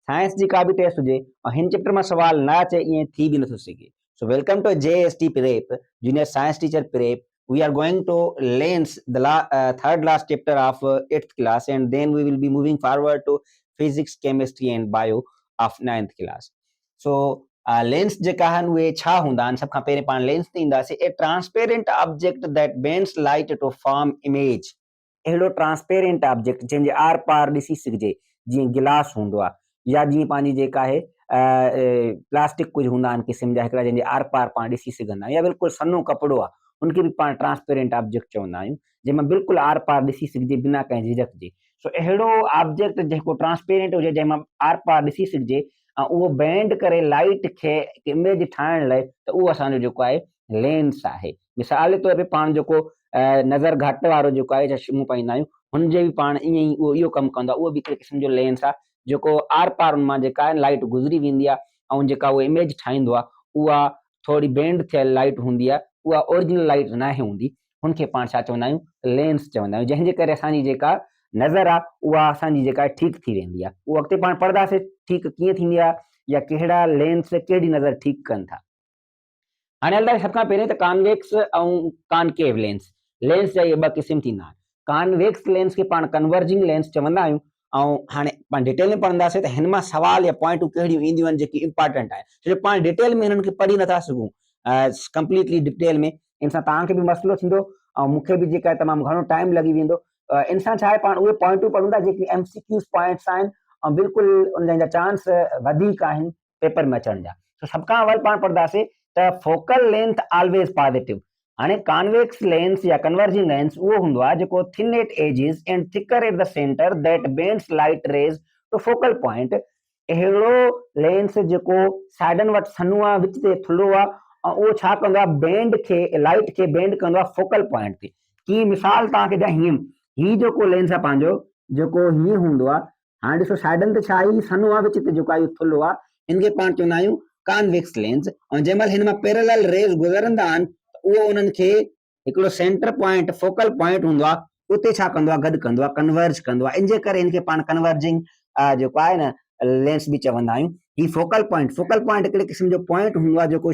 Science जी का भी taste हुजे हिन चैप्टर में सवाल ना अचे इएं थी भी नथो सघे। So welcome to JST prep junior science teacher prep. We are going to lens the third last chapter of 8th class, and then we will be moving forward to physics, chemistry and bio of 9th class. So lens जेका आहिनि उहे छा हूंदा आहिनि? सभ खां पहिरीं पाण लेंस ते ईंदासीं। A transparent object that bends light to form image. अहिड़ो ट्रांसपेरेंट ऑब्जेक्ट जंहिंजे आर पार ॾिसी सघिजे, जीअं गिलास हूंदो आहे या जीअं पंहिंजी जेका आहे प्लास्टिक कुझु हूंदा आहिनि क़िस्म जा हिकिड़ा जंहिंजे आर पार पाण ॾिसी सघंदा आहियूं, या बिल्कुलु सन्हो कपिड़ो आहे उनखे बि पाण ट्रांसपेरेंट ऑब्जेक्ट चवंदा आहियूं, जंहिंमें बिल्कुलु आर पार ॾिसी सघिजे बिना कंहिं झिझक जे। सो अहिड़ो ऑब्जेक्ट जेको ट्रांसपेरेंट हुजे, जंहिंमां आर पार ॾिसी सघिजे ऐं उहो बेंड करे लाइट खे इमेज ठाहिण लाइ, त उहो असांजो जेको आहे लेंस आहे। मिसाल जे तौर ते पाण जेको नज़र घटि वारो जेको आहे चश्मो पाईंदा आहियूं, हुनजे बि पाण ईअं ई उहो इहो कमु कंदो आहे। उहो बि हिकिड़े क़िस्म जो लेंस आहे जेको आर पार हुन मां जेका आहे लाइट गुज़री वेंदी आहे ऐं जेका उहो इमेज ठाहींदो आहे उहा थोरी बेंड थियल लाइट हूंदी आहे, उहा ओरिजिनल लाइट न आहे हूंदी। हुनखे पाण छा चवंदा आहियूं? लेंस चवंदा आहियूं, जंहिंजे करे असांजी जेका नज़र आहे उहा असांजी जेका आहे ठीकु थी वेंदी आहे। उहो अॻिते पाण पढ़ंदासीं ठीकु कीअं थींदी आहे या कहिड़ा लेंस कहिड़ी नज़र ठीकु कनि था। हाणे हलंदासीं सभ खां पहिरीं त कॉन्वेक्स ऐं कॉनकेव लेंस। लेंस जा इहे ॿ क़िस्म थींदा आहिनि। कॉन्वेक्स लेंस खे पाण कन्वर्जिंग लेंस चवंदा आहियूं ऐं हाणे पाण डिटेल में पढ़ंदासीं त हिन मां सवाल या पॉइंटूं कहिड़ियूं ईंदियूं आहिनि जेकी इंपॉर्टेंट आहे, छो पाण डिटेल में हिननि खे पढ़ी नथा सघूं कंप्लीटली डिटेल में। इन सां तव्हांखे बि मसइलो थींदो ऐं मूंखे बि जेका आहे तमामु घणो टाइम लॻी वेंदो। इन सां छा आहे, पाण उहे पॉइंटूं पढ़ूं था जेकी MCQs पॉइंट्स आहिनि ऐं बिल्कुलु उन जा चांस वधीक आहिनि पेपर में अचण जा। सो सभ खां अवल पाण पढ़ंदासीं त फोकल लेंथ ऑलवेज पॉजिटिव। हाणे कॉन्वेक्स लेंस या कन्वर्जिंग लेंस उहो हूंदो आहे जेको thin at edges and thicker at the centre that bends light rays to focal point. अहिड़ो लेंस जेको साइडनि वटि सन्हो आहे, विच ते थुल्हो आहे ऐं उहो छा कंदो आहे, बेंड खे लाइट खे बेंड कंदो आहे फोकल पॉइंट ते। की मिसाल तव्हांखे ॾियां, हीअं जेको लेंस आहे पंहिंजो जेको हीअं हूंदो आहे, हाणे ॾिसो साइडनि ते छा आहे, सन्हो आहे, विच ते जेको आहे थुल्हो आहे, हिनखे पाण चवंदा आहियूं कॉन्वेक्स लेंस। ऐं जंहिं महिल हिन मां पैरेलल रेज गुज़रंदा आहिनि त उहो उन्हनि खे हिकिड़ो सेंटर पॉइंट फोकल पॉइंट हूंदो आहे, उते छा कंदो आहे, गॾु कंदो आहे, कन्वर्ज कंदो आहे। इनजे करे हिनखे पाण कन्वर्जिंग जेको आहे न लेंस बि चवंदा आहियूं। ही फोकल पॉइंट हिकिड़े क़िस्म जो पॉइंट हूंदो आहे जेको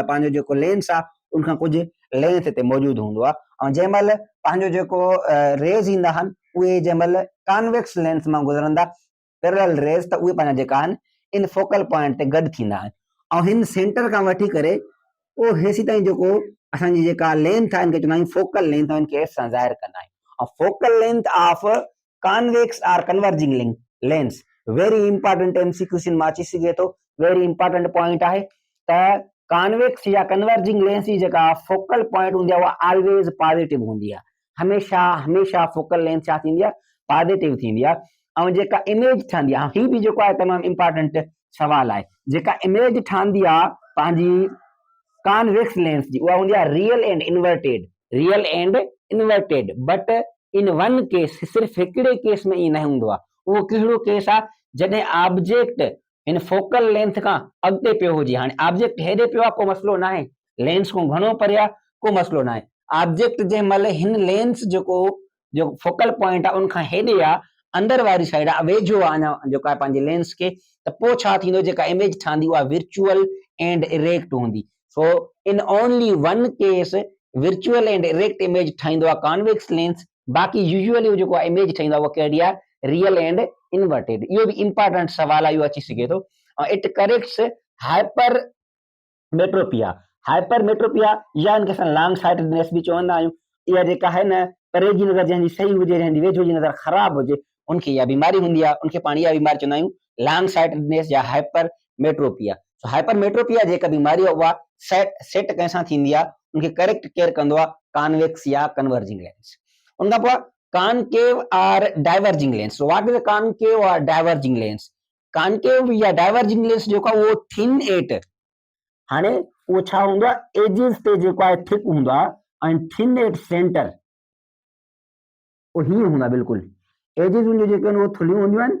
पंहिंजो जेको लेंस आहे उनखां कुझु लेंथ ते मौजूदु हूंदो आहे। ऐं जंहिं महिल पंहिंजो जेको रेज ईंदा आहिनि उहे जंहिं महिल कॉन्वेक्स लेंस मां गुज़रंदा पैरेलल रेज, त उहे पंहिंजा जेका आहिनि इन फोकल पॉइंट ते गॾु थींदा आहिनि ऐं हिन सेंटर खां वठी करे उहो हेसि ताईं जेको असांजी जेका लेंथ आहे इनखे चवंदा आहियूं फोकल लेंथ, इनखे एस सां ज़ाहिर कंदा आहियूं। ऐं focal length of convex or converging lens very important MCQ मां अची सघे थो, वेरी इंपॉर्टेंट पॉइंट आहे त कॉन्वेक्स या कन्वर्जिंग लेंस जी जेका फोकल पॉइंट हूंदी आहे उहा ऑलवेज पॉजिटिव हूंदी आहे। हमेशा फोकल लेंथ छा थींदी आहे, पॉजिटिव थींदी आहे। ऐं जेका इमेज ठहंदी आहे, हीअ बि जेको आहे तमामु इंपॉर्टेंट सवाल आहे, जेका इमेज ठहंदी आहे पंहिंजी कॉन्वेक्स लेंस जी, उहा हूंदी आहे real and inverted. But in one case, सिर्फ़ु हिकिड़े केस में ईअं न हूंदो आहे। उहो कहिड़ो केस आहे, जॾहिं ऑब्जेक्ट हिन फोकल लेंथ खां अॻिते पियो हुजे। हाणे ऑब्जेक्ट हेॾे पियो आहे, को मसइलो न आहे, लेंस खां घणो परे आहे, को मसइलो न आहे। ऑब्जेक्ट जंहिं महिल हिन लेंस जेको फोकल पॉइंट आहे उनखां हेॾे आहे, अंदर वारी साइड आहे, वेझो आहे अञा जेको आहे पंहिंजे लेंस के, त पोइ छा थींदो, जेका इमेज ठहंदी उहा विर्चुअल एंड इरेक्ट हूंदी। So in only one case virtual and erect image ठाहींदो आहे कॉन्वेक्स लेंस। बाक़ी यूजुअली जेको आहे इमेज ठाहींदो आहे उहा कहिड़ी आहे, रियल एंड इनवर्टेड। इहो बि इंपॉर्टेंट सवाल आहे, इहो अची सघे थो। इट करेक्ट्स हाइपरमेट्रोपिया या इनखे असां लॉन्ग साइटेडनेस बि चवंदा आहियूं। इहा जेका आहे न, परे जी नज़र जंहिंजी सही हुजे, जंहिंजी वेझो जी नज़र ख़राब हुजे, उनखे इहा बीमारी हूंदी आहे, उनखे पाण इहा बीमारी चवंदा आहियूं लॉन्ग साइटेडनेस या हाइपरमेट्रोपिया। हाइपरमेट्रोपिया जेका बीमारी आहे उहा सेट कंहिंसां थींदी आहे, उनखे करेक्ट केयर कंदो आहे कॉन्वेक्स या कन्वर्जिंग लेंस। उनखां पोइ concave or diverging lens. What is concave और डाइवर्जिंग लेंस? कॉनकेव या डाइवर्जिंग लेंस जेको आहे उहो थिन एट, हाणे उहो छा हूंदो आहे, एजिस ते जेको आहे थिक हूंदो आहे ऐं थिन एट सेंटर उहो हीअं हूंदो आहे। बिल्कुलु एजिस उनजो जेके आहिनि उहो थुलियूं हूंदियूं आहिनि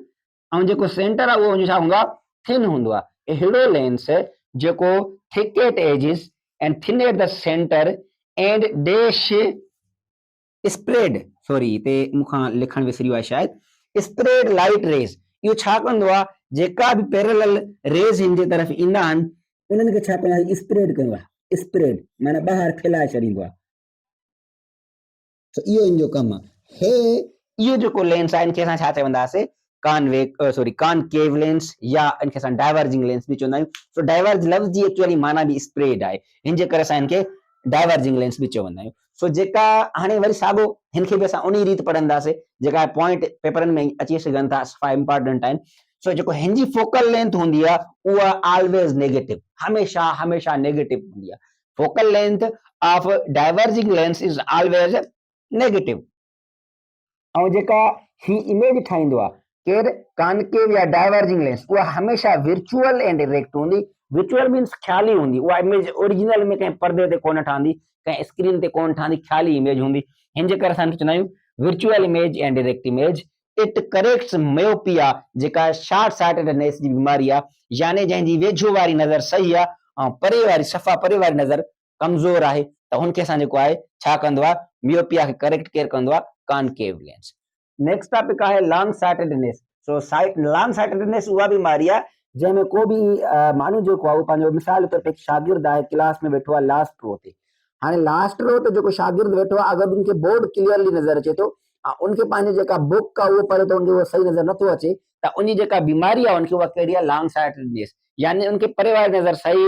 ऐं जेको सेंटर आहे उहो छा हूंदो आहे, थिन हूंदो आहे। अहिड़ो लेंस जेको thick at edges and thin at the centre and dash spread, sorry हिते मूंखां लिखण विसरियो आहे शायदि, स्प्रेड लाइट रेज। इहो छा कंदो आहे, जेका भी पैरेलल रेज़ हिन जे तरफ़ ईंदा आहिनि उन्हनि खे छा कंदा आहियूं स्प्रेड कंदो आहे स्प्रेड माना ॿाहिरि फैलाए छॾींदो आहे इहो इन जो कमु आहे इहो जेको लेंस आहे इनखे असां छा चवंदासीं कॉनकेव लेंस या इनखे असां डाइवर्जिंग लेंस बि चवंदा आहियूं सो डाइवर्ज लफ़्ज़ जी एक्चुअली माना बि स्प्रेड आहे हिन जे करे असां इनखे डाइवर्जिंग लेंस बि चवंदा आहियूं सो जेका हाणे वरी साॻियो हिनखे बि असां उन रीति पढ़ंदासीं जेका पॉइंट पेपरनि में अची सघनि था सफ़ा इंपॉर्टेंट आहिनि सो जेको हिन जी फोकल लेंथ हूंदी आहे उहा ऑलवेज नेगेटिव हमेशा नेगेटिव हूंदी आहे focal length of diverging lens is always negative ऐं जेका ही इमेज ठाहींदो आहे केरु कॉनकेव या डाइवर्जिंग लेंस उहा हमेशा विर्चुअल एंड डायरेक्ट हूंदी विर्चुअल मीन्स ख़्याली हूंदी उहा इमेज ओरिजिनल में कंहिं पर्दे ते कोन ठहंदी कंहिं स्क्रीन ते कोन ठहंदी ख़्याली इमेज हूंदी हिन जे करे असां चवंदा आहियूं virtual image and direct image it corrects myopia जेका शॉर्ट साइटेडनेस जी बीमारी आहे यानी जंहिंजी वेझो वारी नज़र सही आहे ऐं परे वारी सफ़ा परे वारी नज़र कमज़ोर आहे त हुनखे असां जेको आहे छा कंदो आहे मियोपिया खे करेक्ट केरु कंदो आहे कॉनकेव लेंस नेक्स्ट टॉपिक आहे long sightedness so long sightedness उहा बीमारी आहे जंहिंमें को बि माण्हू जेको आहे उहो पंहिंजो मिसाल तौर ते शागिर्द आहे क्लास में वेठो आहे लास्ट रो ते हाणे लास्ट रो ते जेको शागिर्द वेठो आहे अगरि उनखे बोर्ड क्लियरली नज़र अचे थो उनखे पंहिंजी जेका बुक आहे उहो पढ़े थो उनखे उहो सही नज़र नथो अचे त उनजी जेका बीमारी आहे उनखे उहा कहिड़ी आहे लॉन्ग साइटेडनेस यानी उनखे परे वारी नज़र सही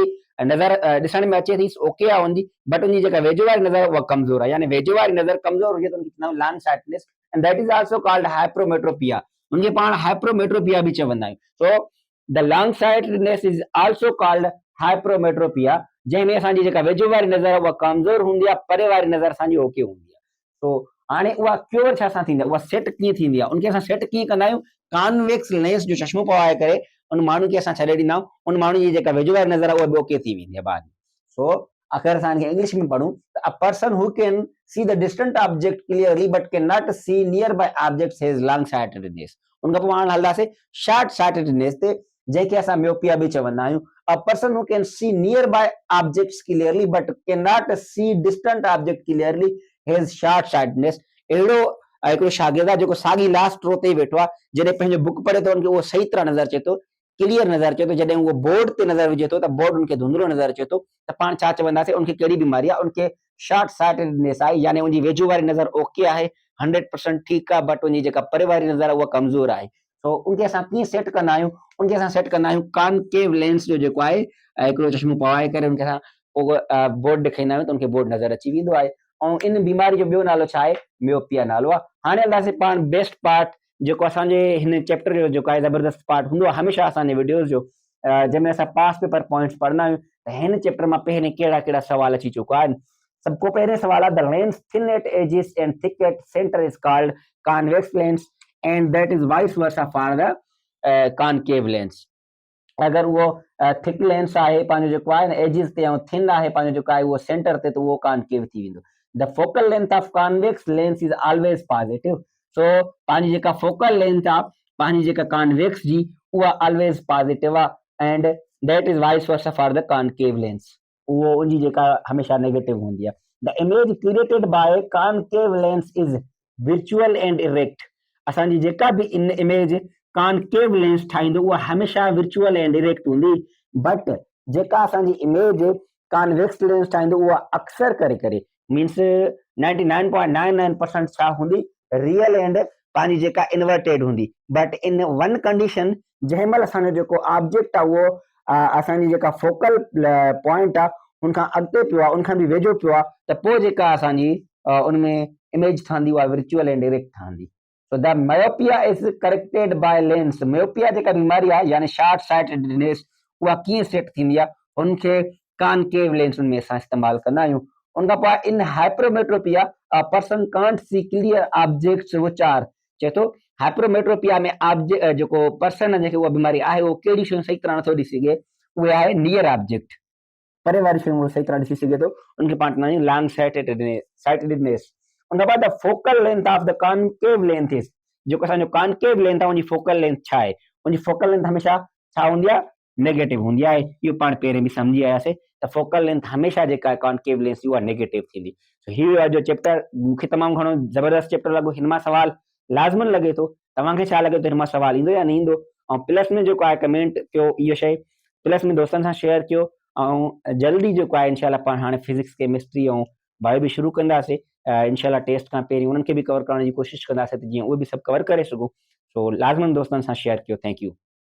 नज़र ॾिसण में अचे थी ओके आहे उनजी बट उनजी जेका वेझो वारी नज़र उहा कमज़ोर आहे यानी वेझो वारी नज़र कमज़ोर हुजे त उनखे चवंदा आहियूं long sightedness and that is also called hypermetropia उनके पाण hypermetropia भी चवंदा आहियूं so the long sightedness is also called hypermetropia जंहिंमें असांजी जेका वेझो वारी नज़र आहे उहा कमज़ोर हूंदी आहे परे वारी नज़र असांजी ओके हूंदी आहे so हाणे उहा क्योर छा सां थींदी आहे उहा सेट कीअं थींदी आहे उनखे असां सेट कीअं कंदा आहियूं कॉन्वेक्स लेंस जो चश्मो पवाए करे उन माण्हू खे असां छॾे ॾींदा आहियूं उन माण्हू जी जेका वेझो वारी नज़र आहे उहा बि ओके थी वेंदी आहे बाद में so अगरि असां हिनखे इंग्लिश में पढ़ूं त a person who can see the distant object clearly but cannot see nearby objects has long sightedness उनखां पोइ हाणे हलंदासीं short sightedness ते जंहिंखे असां मियोपिया बि चवंदा आहियूं a person who can see nearby objects clearly but cannot see distant object clearly has short sightedness अहिड़ो हिकिड़ो शागिर्द आहे जेको साॻी लास्ट रो ते वेठो आहे जॾहिं पंहिंजो बुक पढ़े थो उनखे उहो सही तरह नज़र अचे थो क्लियर नज़र अचे थो जॾहिं उहो बोर्ड ते नज़र विझे थो त बोर्ड उनखे धुंधलो नज़र अचे थो त पाण छा चवंदासीं उनखे कहिड़ी बीमारी आहे उनखे शॉर्ट साइटेडनेस आहे यानी उनजी वेझो वारी नज़र ओके आहे 100% ठीकु आहे बट उनजी जेका परे वारी नज़र आहे उहा कमज़ोर आहे सो उनखे असां कीअं सेट कंदा आहियूं उनखे असां सेट कंदा आहियूं कॉनकेव लेंस जो जेको आहे हिकिड़ो चश्मो पवाए करे उनखे असां बोर्ड ॾेखारींदा आहियूं त उनखे बोर्ड नज़र अची वेंदो आहे ऐं इन बीमारी जो ॿियो नालो छा आहे मियोपिया नालो आहे हाणे हलंदासीं पाण बेस्ट पार्ट जेको असांजे हिन चैप्टर जो जेको आहे ज़बरदस्त पार्ट हूंदो आहे हमेशह असांजे वीडियोज़ जो जंहिंमें असां पास पेपर पॉइंट्स पढ़ंदा आहियूं त हिन चैप्टर मां पहिरें कहिड़ा कहिड़ा सवाल अची चुका आहिनि सभ खां पहिरें सवाल आहे the lens thin at edges and thick at centre is called convex lens and that is vice versa for the concave lens अगरि उहो थिक लेंस आहे पंहिंजो जेको आहे न एजिस ते ऐं थिन आहे पंहिंजो जेको आहे उहो सेंटर ते त उहो कॉनकेव थी वेंदो the focal length of convex lens is always positive so पंहिंजी जेका फोकल लेंथ आहे पंहिंजी जेका कॉन्वेक्स जी उहा ऑलवेज पॉजिटिव आहे and that is vice versa for the concave lens उहो उनजी जेका हमेशह नेगेटिव हूंदी आहे the image created by concave lens is virtual and erect असांजी जेका बि इन इमेज कॉनकेव लेंस ठाहींदो उहा हमेशह विर्चुअल एंड डायरेक्ट हूंदी बट जेका असांजी इमेज कॉन्वेक्स लेंस ठाहींदो उहा अक्सर करे मीन्स 99.99% छा हूंदी रियल एंड पंहिंजी जेका इन्वर्टेड हूंदी बट इन वन कंडीशन जंहिं महिल असांजो जेको ऑब्जेक्ट आहे उहो असांजी जेका फोकल पॉइंट आहे उनखां अॻिते पियो आहे उनखां बि वेझो पियो आहे त पोइ जेका असांजी उनमें इमेज ठहंदी उहा विर्चुअल एंड डायरेक्ट ठहंदी So the myopia is corrected by lens. Myopia जेका बीमारी आहे यानी शॉर्ट साइटेडनेस उहा कीअं सेट थींदी आहे उनखे कॉनकेव लेंस में असां इस्तेमालु कंदा आहियूं उनखां पोइ इन hypermetropia a person can't see clear objects which are चए थो हाइपरमेट्रोपिया में ऑब्जेक्ट जेको पर्सन जेके उहा बीमारी आहे उहो कहिड़ी शयूं सही तरह नथो ॾिसी सघे उहे आहे नियर ऑब्जेक्ट परे वारी शयूं उहो सही तरह ॾिसी सघे थो उनखे पाण चवंदा आहियूं लॉन्ग साइटेडनेस उनखां बाद the focal length of the concave length is जेको असांजो कॉनकेव लेंथ आहे उनजी फोकल लेंथ छा आहे उनजी फोकल लेंथ हमेशह छा हूंदी आहे नेगेटिव हूंदी आहे इहो पाण पहिरें बि सम्झी आयासीं त फोकल लेंथ हमेशह जेका आहे कॉनकेव लेंस उहा नेगेटिव थींदी हीउ जो चैप्टर मूंखे तमामु घणो ज़बरदस्त चैप्टर लॻो हिन मां सवाल लाज़मन लॻे थो तव्हांखे छा लॻे थो हिन मां सवाल ईंदो या न ईंदो ऐं प्लस में जेको आहे कमेंट कयो इहो शइ, प्लस में दोस्तनि सां शेयर कयो, ऐं जल्दी जेको आहे इनशाला पाण हाणे फिज़िक्स केमिस्ट्री ऐं बायो बि शुरू कंदासीं। इनशाला टेस्ट खां पहिरीं उन्हनि खे बि कवर करण जी कोशिशि कंदासीं त जीअं उहे बि सभु कवर करे सघूं। सो लाज़मन दोस्तनि सां शेयर कयो। Thank U.